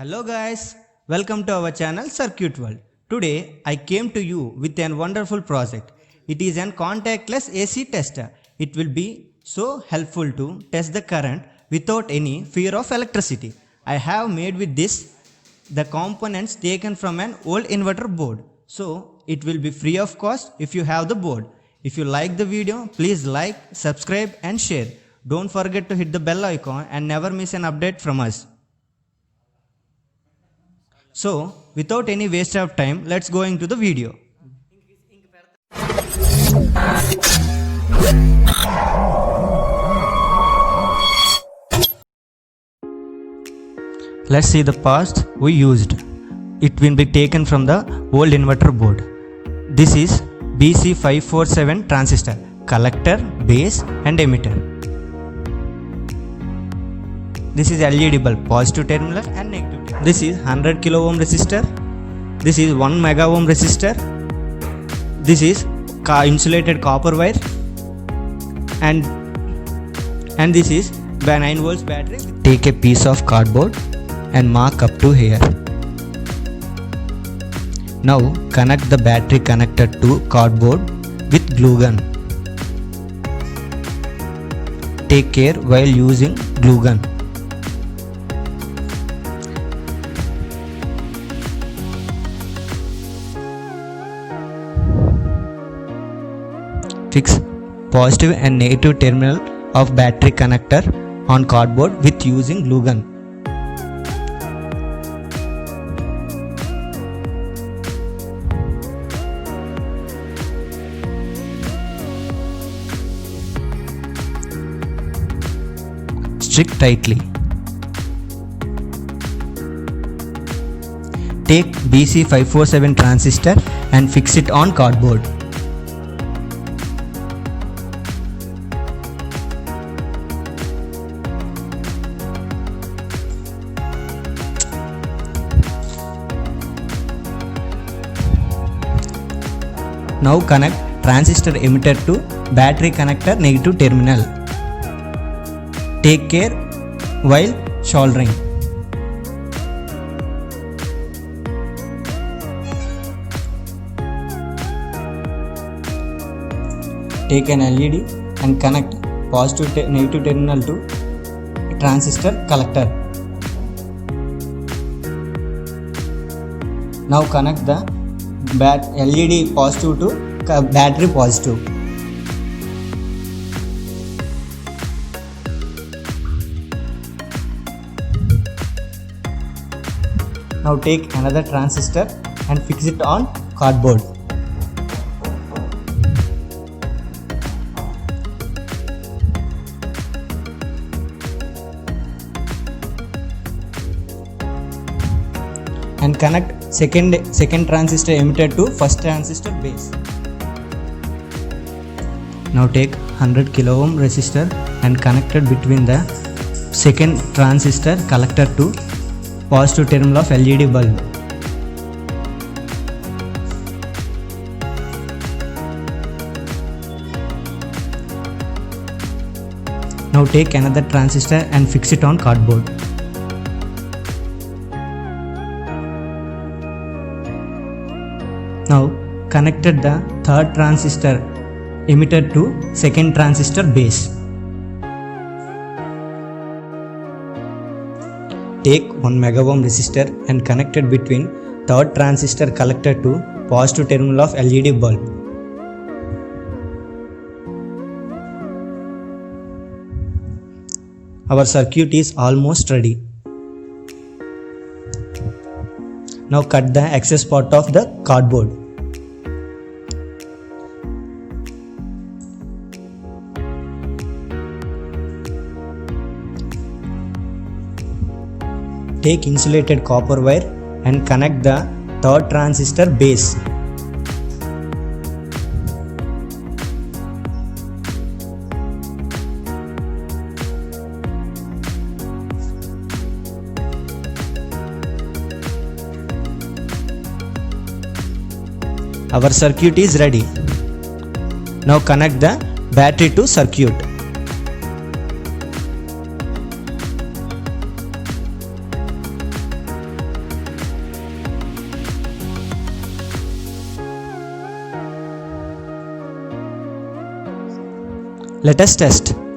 Hello guys, welcome to our channel Circuit World. Today I came to you with a wonderful project. It is an contactless AC tester. It will be so helpful to test the current without any fear of electricity. I have made with this the components taken from an old inverter board. So it will be free of cost if you have the board. If you like the video, please like, subscribe and share. Don't forget to hit the bell icon and never miss an update from us. So, without any waste of time, let's go into the video. Let's see the past we used. It will be taken from the old inverter board. This is BC547 transistor, collector, base and emitter. This is LED bulb, positive terminal and negative terminal. This is 100 kilo ohm resistor. This is 1 mega ohm resistor. This is insulated copper wire. And this is 9 volts battery. Take a piece of cardboard and mark up to here. Now connect the battery connector to cardboard with glue gun. Take care while using glue gun. Fix positive and negative terminal of battery connector on cardboard with using glue gun. Stick tightly. Take BC547 transistor and fix it on cardboard. Now connect transistor emitter to battery connector negative terminal. Take care while soldering. Take an LED and connect positive negative terminal to transistor collector. Now connect the LED positive to battery positive. Now take another transistor and fix it on cardboard. And connect second transistor emitter to first transistor base. Now take 100 kilo ohm resistor and connect it between the second transistor collector to positive terminal of LED bulb. Now take another transistor and fix it on cardboard. Now connected the third transistor emitter to second transistor base. Take 1 mega ohm resistor and connect it between third transistor collector to positive terminal of LED bulb. Our circuit is almost ready. Now cut the excess part of the cardboard. Take insulated copper wire and connect the third transistor base. Our circuit is ready. Now connect the battery to circuit. Let us test.